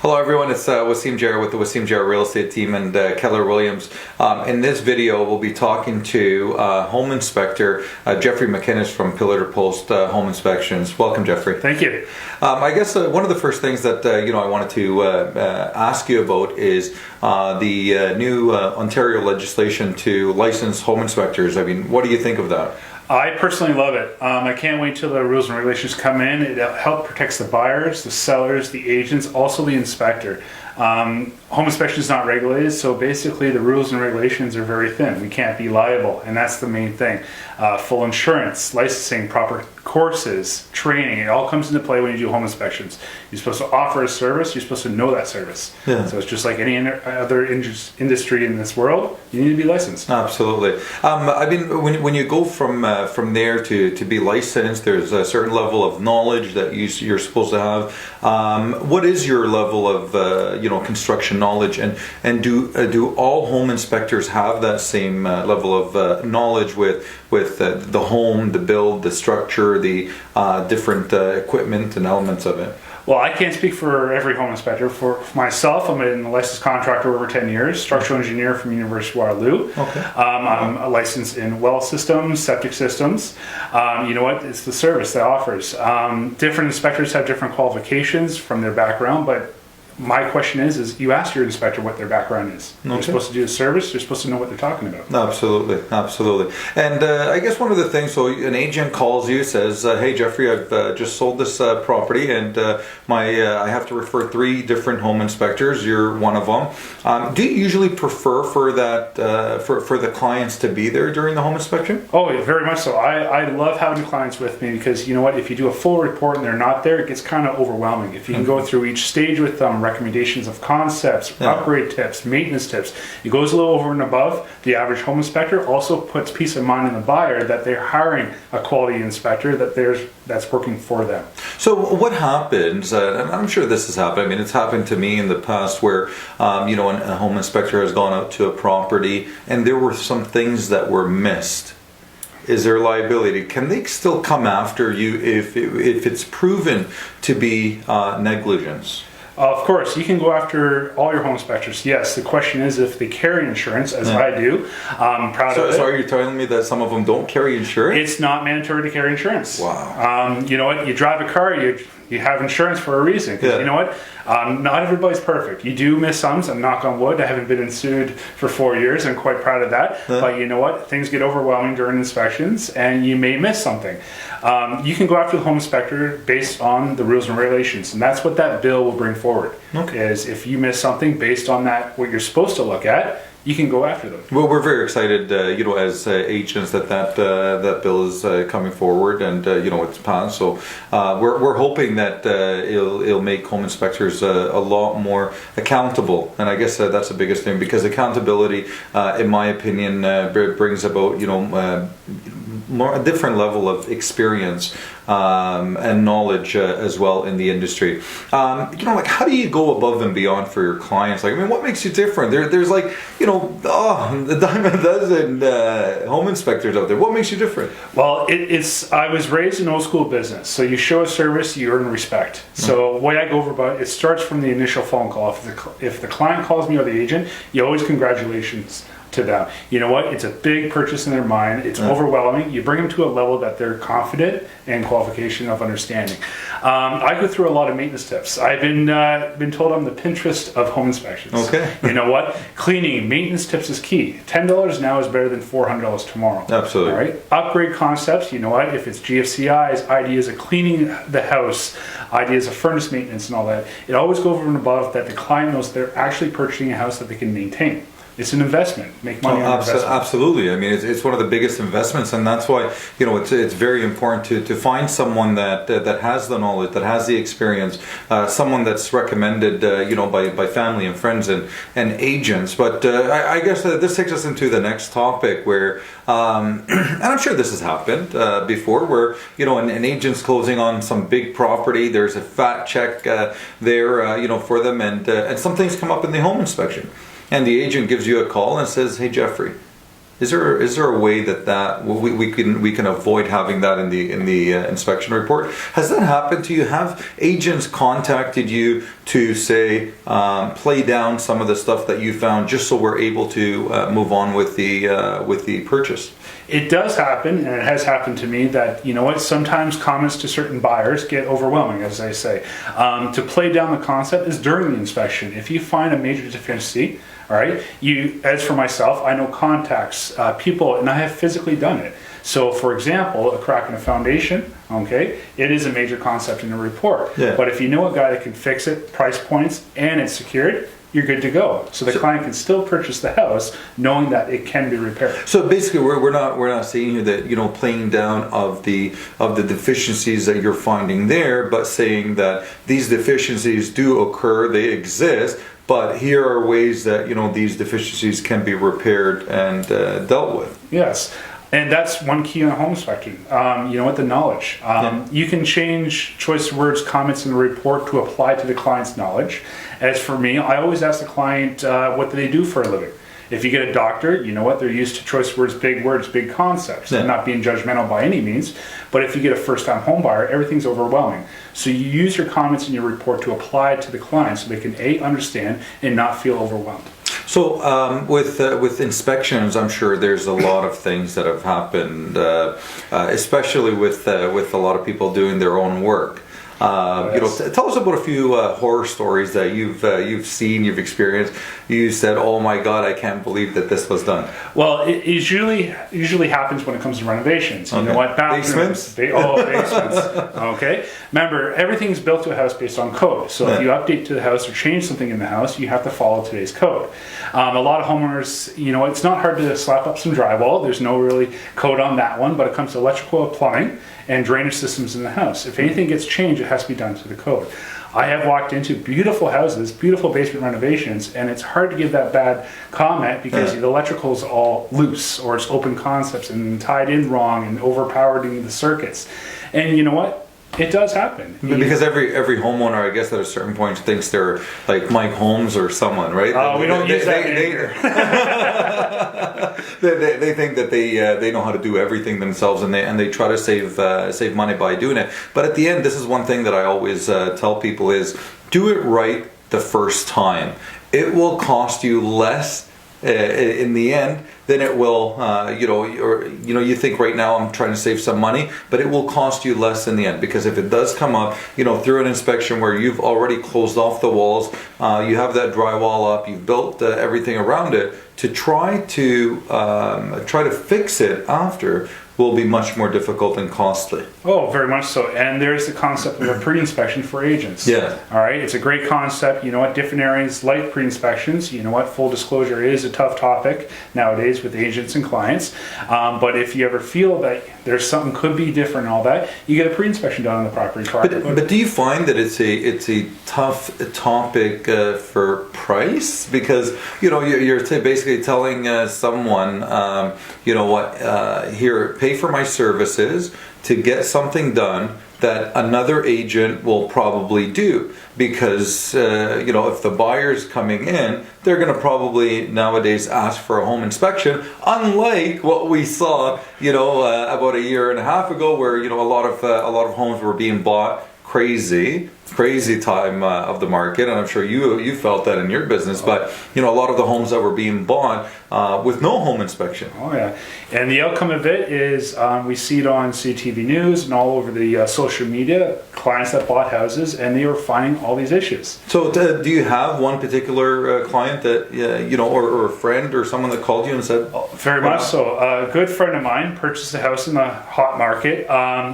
Hello everyone, it's Wasim with the Wasim Real Estate Team and Keller Williams. In this video we'll be talking to Home Inspector Jeffrey McInnes from Pillar to Post Home Inspections. Welcome, Jeffrey. Thank you. I guess one of the first things that I wanted to ask you about is the new Ontario legislation to license home inspectors. I mean, what do you think of that? I personally love it. I can't wait till the rules and regulations come in. It helps protects the buyers, the sellers, the agents, also the inspector. Home inspection is not regulated, so basically the rules and regulations are very thin. We can't be liable, and that's the main thing. Full insurance, licensing, proper courses, training, it all comes into play when you do home inspections. You're supposed to offer a service, you're supposed to know that service. Yeah. So it's just like any other industry in this world, you need to be licensed. Absolutely. I mean, when you go from there to be licensed, there's a certain level of knowledge that you're supposed to have. What is your level of construction knowledge, and do all home inspectors have that same level of knowledge with the home, the build, the structure, the different equipment and elements of it? Well, I can't speak for every home inspector. For myself, I'm a licensed contractor over 10 years, structural engineer from University of Waterloo. Okay. I'm licensed in well systems, septic systems. You know what? It's the service that offers. Different inspectors have different qualifications from their background, but my question is you ask your inspector what their background is. Okay. You're supposed to do a service, you're supposed to know what they're talking about. Absolutely, absolutely. And I guess one of the things, so an agent calls you, says, hey Jeffrey, I've just sold this property and I have to refer 3 different home inspectors, you're one of them. Do you usually prefer for that, for the clients to be there during the home inspection? Oh, yeah, very much so. I love having clients with me because you know what, if you do a full report and they're not there, it gets kind of overwhelming. If you can go through each stage with them, recommendations of concepts, upgrade tips, maintenance tips. It goes a little over and above. The average home inspector also puts peace of mind in the buyer that they're hiring a quality inspector that's working for them. So what happens, and I'm sure this has happened, I mean it's happened to me in the past where a home inspector has gone out to a property and there were some things that were missed. Is there liability? Can they still come after you if it's proven to be negligence? Of course, you can go after all your home inspectors. Yes, the question is if they carry insurance, as I do. I'm proud of it. So are you telling me that some of them don't carry insurance? It's not mandatory to carry insurance. Wow. You know what? You drive a car, you have insurance for a reason. Because you know what? Not everybody's perfect. You do miss some, and knock on wood, I haven't been sued for 4 years. I'm quite proud of that. But you know what? Things get overwhelming during inspections, and you may miss something. You can go after the home inspector based on the rules and regulations, and that's what that bill will bring forward. Okay. Is if you miss something based on that, what you're supposed to look at, you can go after them. Well, we're very excited, as agents that bill is coming forward, and it's passed. So we're hoping that it'll make home inspectors a lot more accountable, and I guess that's the biggest thing, because accountability, in my opinion, brings about a different level of experience and knowledge as well in the industry. How do you go above and beyond for your clients? Like, I mean, what makes you different? There's the dime a dozen home inspectors out there. What makes you different? Well, I was raised in old school business, so you show a service, you earn respect. So the way I go over about it starts from the initial phone call. If the client calls me or the agent, you always congratulations to them. You know what? It's a big purchase in their mind. It's overwhelming. You bring them to a level that they're confident and qualification of understanding. I go through a lot of maintenance tips. I've been told I'm the Pinterest of home inspections. Okay. You know what? Cleaning, maintenance tips is key. $10 now is better than $400 tomorrow. Absolutely. All right. Upgrade concepts. You know what? If it's GFCIs, ideas of cleaning the house, ideas of furnace maintenance and all that, it always goes over and above that the client knows they're actually purchasing a house that they can maintain. It's an investment. Make money on investment. Absolutely. I mean, it's one of the biggest investments, and that's why it's very important to find someone that has the knowledge, that has the experience, someone that's recommended, by family and friends and agents. But I guess this takes us into the next topic, where, and I'm sure this has happened before, where an agent's closing on some big property. There's a fat check there, for them, and some things come up in the home inspection. And the agent gives you a call and says, hey Jeffrey, Is there a way that we can avoid having that in the inspection report? Has that happened to you? Have agents contacted you to say play down some of the stuff that you found, just so we're able to move on with the purchase? It does happen, and it has happened to me that, you know what, sometimes comments to certain buyers get overwhelming, as I say. To play down the concept is during the inspection. If you find a major deficiency, all right, as for myself, I know contacts, people, and I have physically done it. So, for example, a crack in a foundation, okay, it is a major concept in the report. Yeah. But if you know a guy that can fix it, price points, and it's secured, you're good to go. So the client can still purchase the house knowing that it can be repaired. So basically, we're not saying here that, you know, playing down of the deficiencies that you're finding there, but saying that these deficiencies do occur, they exist, but here are ways that, you know, these deficiencies can be repaired and dealt with. Yes. And that's one key on home inspection. You know what, the knowledge. You can change choice of words, comments in the report to apply to the client's knowledge. As for me, I always ask the client, what do they do for a living? If you get a doctor, you know what, they're used to choice words, big concepts. Yeah. I'm not being judgmental by any means, but if you get a first-time home buyer, everything's overwhelming. So you use your comments in your report to apply it to the client so they can A, understand, and not feel overwhelmed. So with inspections, I'm sure there's a lot of things that have happened, especially with a lot of people doing their own work. You know, tell us about a few horror stories that you've seen, you've experienced. You said, "Oh my God, I can't believe that this was done." Well, it usually happens when it comes to renovations. You know what? Basements? Basements. Okay. Remember, everything's built to a house based on code. So if you update to the house or change something in the house, you have to follow today's code. A lot of homeowners, you know, it's not hard to slap up some drywall. There's no really code on that one, but it comes to electrical, plumbing, and drainage systems in the house. If anything gets changed, it has to be done to the code. I have walked into beautiful houses, beautiful basement renovations, and it's hard to give that bad comment because the electrical is all loose, or it's open concepts and tied in wrong and overpowering the circuits. And you know what? It does happen. Because every homeowner, I guess, at a certain point thinks they're like Mike Holmes or someone, right? We don't use that either. They think that they know how to do everything themselves, and they try to save money by doing it. But at the end, this is one thing that I always tell people is do it right the first time. It will cost you less in the end than it will, you think right now I'm trying to save some money, but it will cost you less in the end, because if it does come up, you know, through an inspection where you've already closed off the walls, you have that drywall up, you've built everything around it, to try to fix it after will be much more difficult and costly. Oh, very much so. And there's the concept of a pre-inspection for agents. Yeah. All right. It's a great concept. You know what? Different areas like pre-inspections. You know what? Full disclosure is a tough topic nowadays with agents and clients. But if you ever feel that there's something could be different and all that, you get a pre-inspection done on the property. But do you find that it's a tough topic for price? Because, you know, you're basically telling someone, you know what, here, pay for my services to get something done that another agent will probably do, because you know, if the buyer's coming in, they're going to probably nowadays ask for a home inspection, unlike what we saw, you know, about a year and a half ago, where, you know, a lot of homes were being bought crazy time of the market, and I'm sure you felt that in your business. But you know, a lot of the homes that were being bought with no home inspection. Oh yeah, and the outcome of it is we see it on CTV News and all over the social media. Clients that bought houses and they were finding all these issues. So, do you have one particular client that you know, or a friend or someone that called you and said? Oh, very much so. A good friend of mine purchased a house in the hot market.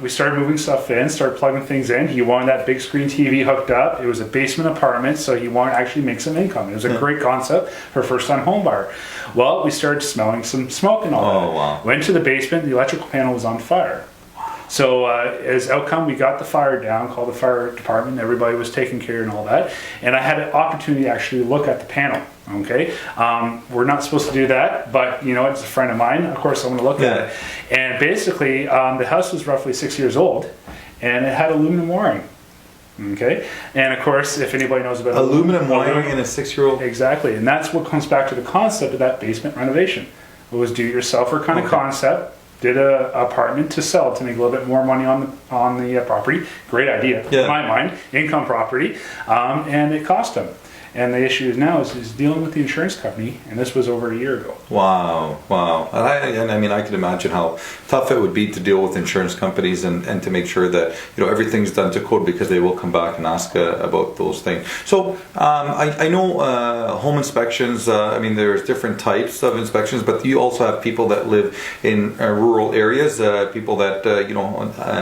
We started moving stuff in, started plugging things in. He wanted that big screen TV hooked up. It was a basement apartment, so he wanted to actually make some income. It was a great concept for a first-time home buyer. Well, we started smelling some smoke and all that. Oh, wow. Went to the basement, the electrical panel was on fire. So as outcome, we got the fire down, called the fire department, everybody was taken care of and all that. And I had an opportunity to actually look at the panel, okay? We're not supposed to do that, but you know, it's a friend of mine, of course I want to look at it. And basically, the house was roughly 6 years old, and it had aluminum wiring. Okay, and of course, if anybody knows about aluminum wiring in a 6-year-old, exactly, and that's what comes back to the concept of that basement renovation. It was do-it-yourselfer kind of concept. Did a apartment to sell to make a little bit more money on the property. Great idea, in my mind. Income property, and it cost them. And the issue now is dealing with the insurance company, and this was over a year ago. Wow. And I mean, I can imagine how tough it would be to deal with insurance companies and to make sure that everything's done to code, because they will come back and ask about those things. So I know home inspections. I mean, there's different types of inspections, but you also have people that live in rural areas, people that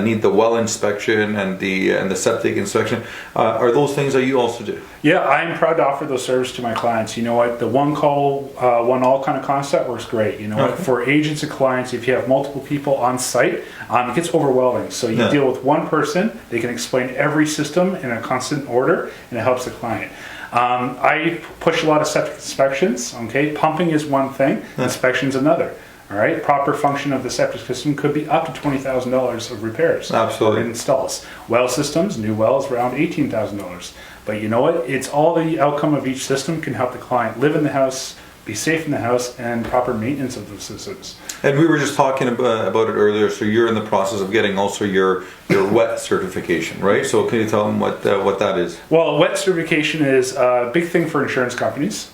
need the well inspection and the septic inspection. Are those things that you also do? Yeah, I'm proud to offer those services to my clients. You know what? The one call, one all kind of concept works great. You know what? For agents and clients, if you have multiple people on site, it gets overwhelming. So you deal with one person, they can explain every system in a constant order, and it helps the client. I push a lot of septic inspections. Okay, pumping is one thing, inspection's another. All right, proper function of the septic system could be up to $20,000 of repairs. Absolutely. Or installs. Well systems, new wells, around $18,000. But you know what? It's all the outcome of each system can help the client live in the house, be safe in the house, and proper maintenance of those systems. And we were just talking about it earlier. So you're in the process of getting also your wet certification, right? So can you tell them what that is? Well, wet certification is a big thing for insurance companies.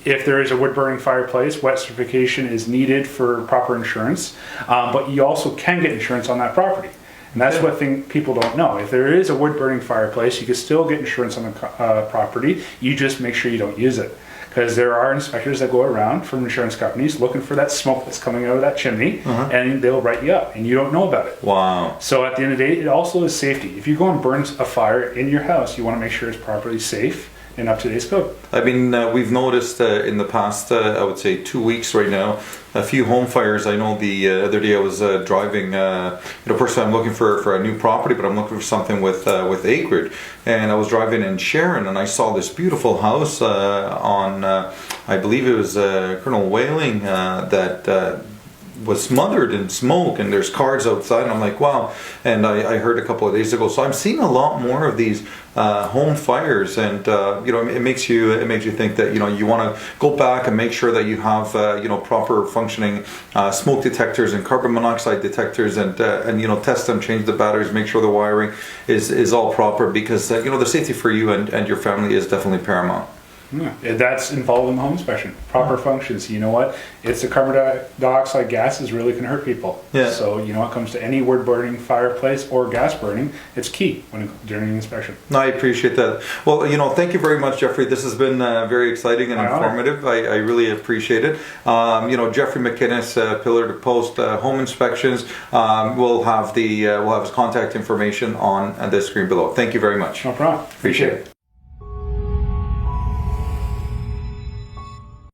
If there is a wood-burning fireplace, wet certification is needed for proper insurance. But you also can get insurance on that property. And that's what people don't know. If there is a wood-burning fireplace, you can still get insurance on the property. You just make sure you don't use it. Because there are inspectors that go around from insurance companies looking for that smoke that's coming out of that chimney, and they'll write you up, and you don't know about it. Wow. So at the end of the day, it also is safety. If you go and burn a fire in your house, you want to make sure it's properly safe and up to today's code. I mean, we've noticed in the past, I would say 2 weeks right now, a few home fires. I know the other day I was driving, personally I'm looking for a new property, but I'm looking for something with acreage. And I was driving in Sharon, and I saw this beautiful house on, I believe it was Colonel Whaling, that was smothered in smoke, and there's cars outside, and I'm like, wow. And I heard a couple of days ago, so I'm seeing a lot more of these home fires, and it makes you think that you want to go back and make sure that you have proper functioning smoke detectors and carbon monoxide detectors, and test them, change the batteries, make sure the wiring is all proper, because the safety for you and your family is definitely paramount. Yeah, that's involved in the home inspection. Proper functions. You know what? It's the carbon dioxide gases really can hurt people. Yeah. So when it comes to any wood burning fireplace or gas burning, it's key during the inspection. No, I appreciate that. Well, thank you very much, Jeffrey. This has been very exciting and informative. I really appreciate it. Jeffrey McInnes, Pillar to Post Home Inspections. We'll have his contact information on the screen below. Thank you very much. No problem. Appreciate it.